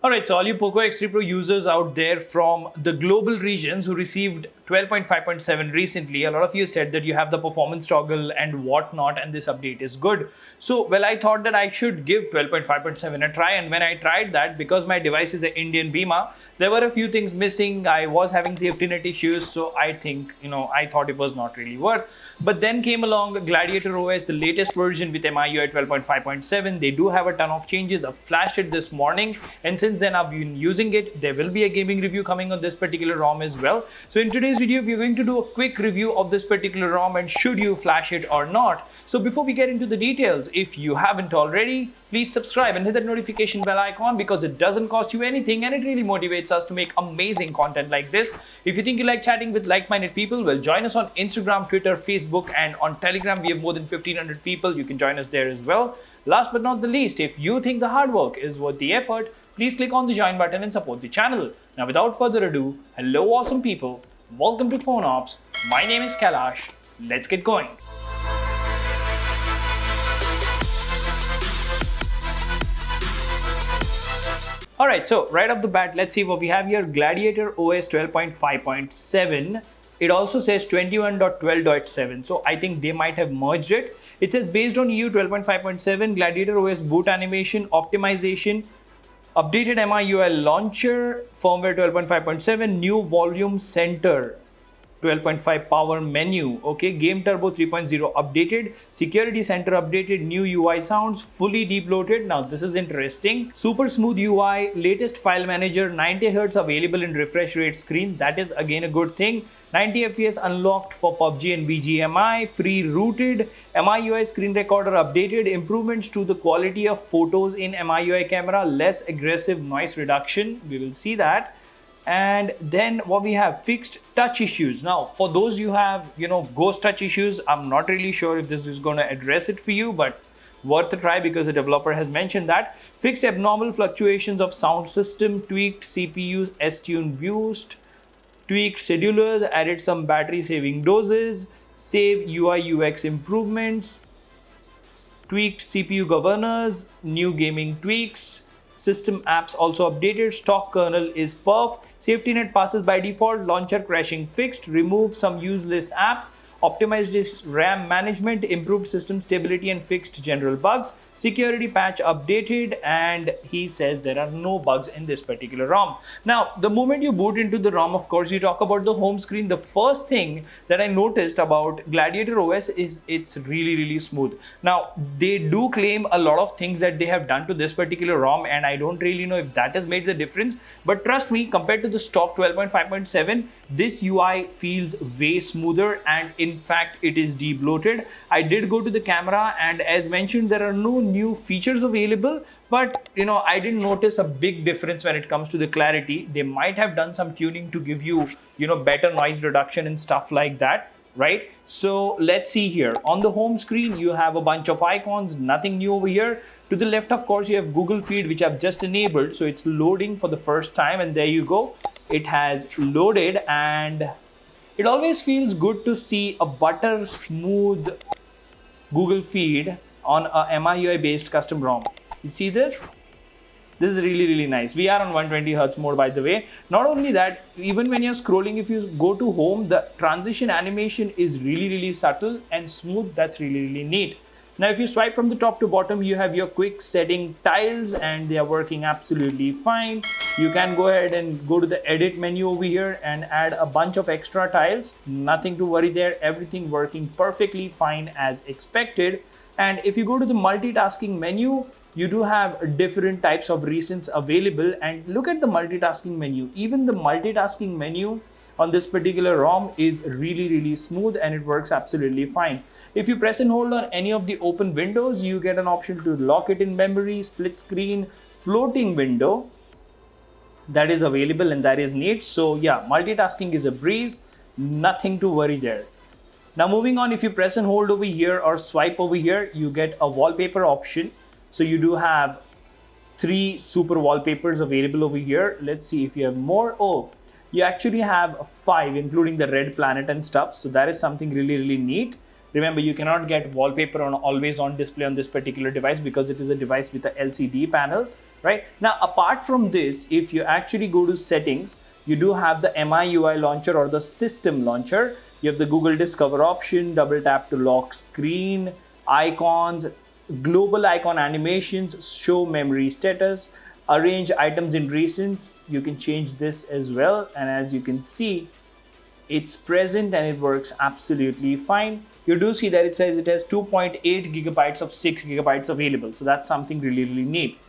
Alright, so all you Poco X3 Pro users out there from the global regions who received 12.5.7 recently, a lot of you said that you have the performance toggle and whatnot, and this update is good. So, well, I thought that I should give 12.5.7 a try, and when I tried that, because my device is an Indian Bima, there were a few things missing. I was having safety net issues, so I think, I thought it was not really worth. But then came along Gladiator OS, the latest version with MIUI 12.5.7. They do have a ton of changes. I flashed it this morning, and since then I've been using it. There will be a gaming review coming on this particular ROM as well. So in today's video, we're going to do a quick review of this particular ROM and should you flash it or not. So before we get into the details, if you haven't already, please subscribe and hit that notification bell icon because it doesn't cost you anything and it really motivates us to make amazing content like this. If you think you like chatting with like-minded people, well, join us on Instagram, Twitter, Facebook, and on Telegram. We have more than 1,500 people. You can join us there as well. Last but not the least, if you think the hard work is worth the effort, please click on the join button and support the channel. Now, without further ado, hello awesome people. Welcome to PhoneOps. My name is Kailash. Let's get going. Alright, so right off the bat, let's see what we have here. Gladiator OS 12.5.7. It also says 21.12.7. So I think they might have merged it. It says based on EU 12.5.7, Gladiator OS boot animation, optimization, updated MIUI launcher, firmware 12.5.7, new volume center, 12.5 power menu, okay, game turbo 3.0 updated, security center updated, new UI sounds, fully debloated. Now this is interesting. Super smooth UI, latest file manager, 90 Hz available in refresh rate screen. That is again a good thing. 90 FPS unlocked for PUBG and BGMI, pre-rooted, MIUI screen recorder updated, improvements to the quality of photos in MIUI camera, less aggressive noise reduction. We will see that. And then what we have, fixed touch issues. Now, for those you have, ghost touch issues, I'm not really sure if this is going to address it for you, but worth a try because the developer has mentioned that. Fixed abnormal fluctuations of sound system, tweaked CPU S-Tune boost, tweaked schedulers, added some battery saving doses, save UI UX improvements, tweaked CPU governors, new gaming tweaks, system apps also updated, stock kernel is perf, safety net passes by default, launcher crashing fixed, remove some useless apps, optimized this RAM management, improved system stability and fixed general bugs, security patch updated, and he says there are no bugs in this particular ROM. Now, the moment you boot into the ROM, of course, you talk about the home screen. The first thing that I noticed about Gladiator OS is it's really smooth. Now, they do claim a lot of things that they have done to this particular ROM, and I don't really know if that has made the difference. But trust me, compared to the stock 12.5.7, this UI feels way smoother, and in fact, it is debloated. I did go to the camera, and as mentioned, there are no new features available, but I didn't notice a big difference when it comes to the clarity. They might have done some tuning to give you better noise reduction and stuff like that, right? So let's see here. On the home screen, you have a bunch of icons, nothing new over here. To the left, of course, you have Google Feed, which I've just enabled, so it's loading for the first time, and there you go. It has loaded, and it always feels good to see a butter smooth Google Feed on a MIUI based custom ROM. You see this? This is really nice. We are on 120 Hz mode, by the way. Not only that, even when you're scrolling, if you go to home, the transition animation is really subtle and smooth. That's really neat. Now, if you swipe from the top to bottom, you have your quick setting tiles and they are working absolutely fine. You can go ahead and go to the edit menu over here and add a bunch of extra tiles. Nothing to worry there. Everything working perfectly fine as expected. And if you go to the multitasking menu, you do have different types of recents available. And look at the multitasking menu. Even the multitasking menu on this particular ROM is really smooth and it works absolutely fine. If you press and hold on any of the open windows, you get an option to lock it in memory, split screen, floating window. That is available and that is neat. So yeah, multitasking is a breeze. Nothing to worry there. Now moving on, if you press and hold over here or swipe over here, you get a wallpaper option. So you do have 3 super wallpapers available over here. Let's see if you have more. Oh, you actually have 5, including the red planet and stuff. So that is something really neat. Remember, you cannot get wallpaper on always on display on this particular device because it is a device with a LCD panel. right? Now, apart from this, if you actually go to settings, you do have the MIUI launcher or the system launcher. You have the Google Discover option, double tap to lock screen, icons, global icon animations, show memory status, arrange items in recents. You can change this as well. And as you can see, it's present and it works absolutely fine. You do see that it says it has 2.8 gigabytes of 6 gigabytes available. So that's something really, really neat.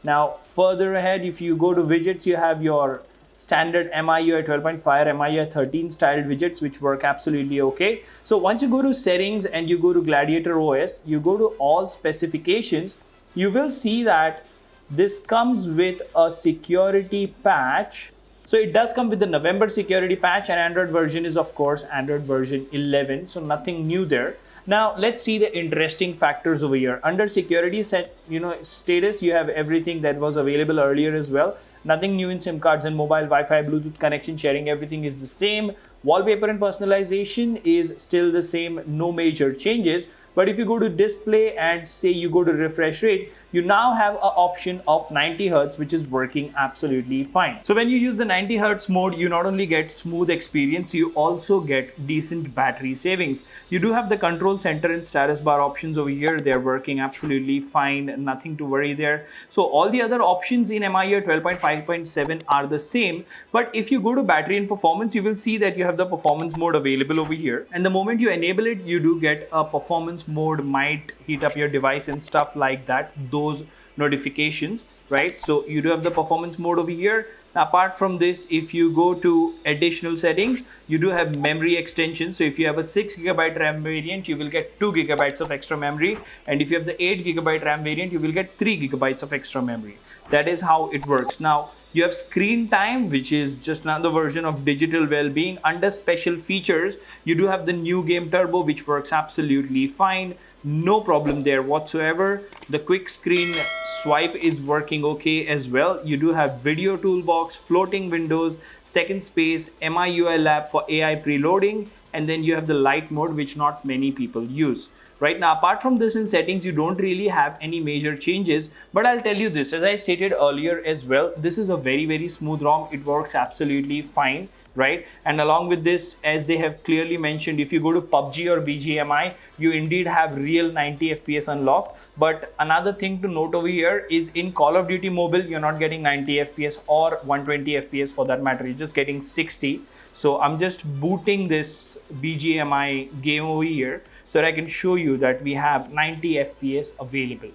Now, further ahead, if you go to widgets, you have your standard MIUI 12.5 or MIUI 13 styled widgets, which work absolutely okay. So once you go to settings and you go to Gladiator OS, you go to all specifications, you will see that this comes with a security patch. So it does come with the November security patch, and Android version is of course Android version 11. So nothing new there. Now let's see the interesting factors over here. Under security status, you have everything that was available earlier as well. Nothing new in SIM cards and mobile, Wi-Fi, Bluetooth connection sharing, everything is the same. Wallpaper and personalization is still the same, no major changes. But if you go to display and say you go to refresh rate, you now have an option of 90 Hertz, which is working absolutely fine. So when you use the 90 Hertz mode, you not only get smooth experience, you also get decent battery savings. You do have the control center and status bar options over here. They're working absolutely fine, nothing to worry there. So all the other options in MIUI 12.5.7 are the same. But if you go to battery and performance, you will see that you have the performance mode available over here. And the moment you enable it, you do get a performance mode, might heat up your device and stuff like that, those notifications, right? So you do have the performance mode over here. Apart from this, if you go to additional settings, you do have memory extension. So if you have a 6 gigabyte RAM variant, you will get 2 gigabytes of extra memory, and if you have the 8 gigabyte RAM variant, you will get 3 gigabytes of extra memory. That is how it works. Now you have screen time, which is just another version of digital well-being. Under special features, you do have the new game turbo, which works absolutely fine. No problem there whatsoever. The quick screen swipe is working okay as well. You do have video toolbox, floating windows, second space, MIUI lab for AI preloading, and then you have the light mode, which not many people use. Right now, apart from this in settings, you don't really have any major changes, but I'll tell you this, as I stated earlier as well, this is a very, very smooth ROM. It works absolutely fine, right? And along with this, as they have clearly mentioned, if you go to PUBG or BGMI, you indeed have real 90 FPS unlocked. But another thing to note over here is in Call of Duty Mobile, you're not getting 90 FPS or 120 FPS for that matter. You're just getting 60. So I'm just booting this BGMI game over here, so that I can show you that we have 90 FPS available.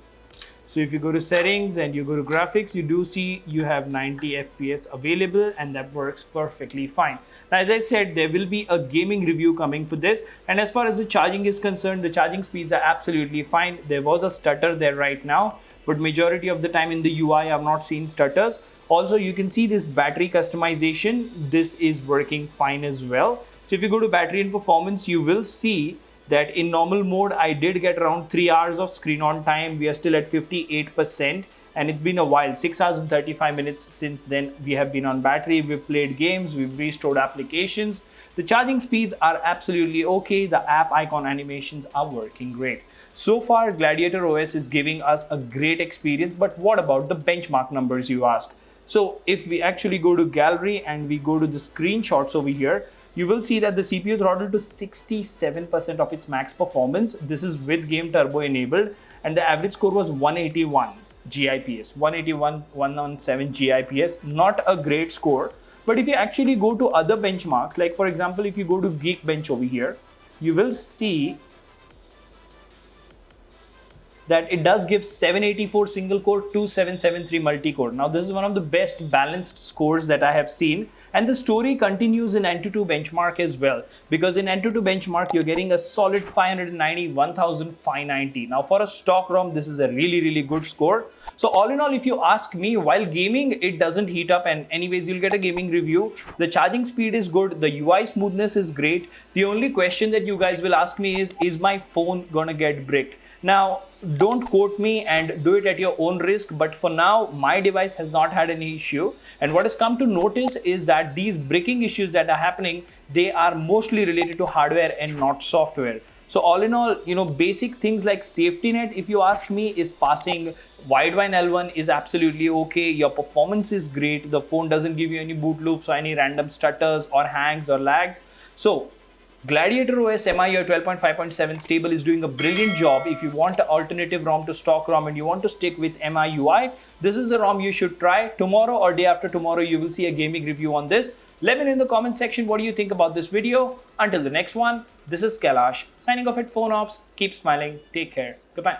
So if you go to settings and you go to graphics, you do see you have 90 FPS available, and that works perfectly fine. Now, as I said, there will be a gaming review coming for this. And as far as the charging is concerned, the charging speeds are absolutely fine. There was a stutter there right now, but majority of the time in the UI, I've not seen stutters. Also, you can see this battery customization. This is working fine as well. So if you go to battery and performance, you will see that in normal mode, I did get around 3 hours of screen on time. We are still at 58%, and it's been a while, 6 hours and 35 minutes since then we have been on battery. We've played games, we've restored applications. The charging speeds are absolutely okay. The app icon animations are working great. So far, Gladiator OS is giving us a great experience, but what about the benchmark numbers, you ask? So if we actually go to gallery and we go to the screenshots over here, you will see that the CPU throttled to 67% of its max performance. This is with game turbo enabled, and the average score was 181 GIPS, 117 GIPS. Not a great score, but if you actually go to other benchmarks, like for example, if you go to Geekbench over here, you will see that it does give 784 single core, 2773 multi-core. Now this is one of the best balanced scores that I have seen. And the story continues in Antutu benchmark as well, because in Antutu benchmark, you're getting a solid 590, 1590. Now for a stock ROM, this is a really, really good score. So all in all, if you ask me, while gaming, it doesn't heat up, and anyways, you'll get a gaming review. The charging speed is good. The UI smoothness is great. The only question that you guys will ask me is my phone gonna get bricked? Now, don't quote me and do it at your own risk, but for now, my device has not had any issue. And what has come to notice is that these breaking issues that are happening, they are mostly related to hardware and not software. So all in all, basic things like safety net, if you ask me, is passing. Widevine L1 is absolutely okay. Your performance is great. The phone doesn't give you any boot loops or any random stutters or hangs or lags. So Gladiator OS MI 12.5.7 stable is doing a brilliant job. If you want an alternative ROM to stock ROM and you want to stick with MI UI, this is the ROM you should try. Tomorrow or day after tomorrow, you will see a gaming review on this. Let me know in the comment section what do you think about this video. Until the next one, this is Kailash signing off at PhoneOps. Keep smiling. Take care. Goodbye.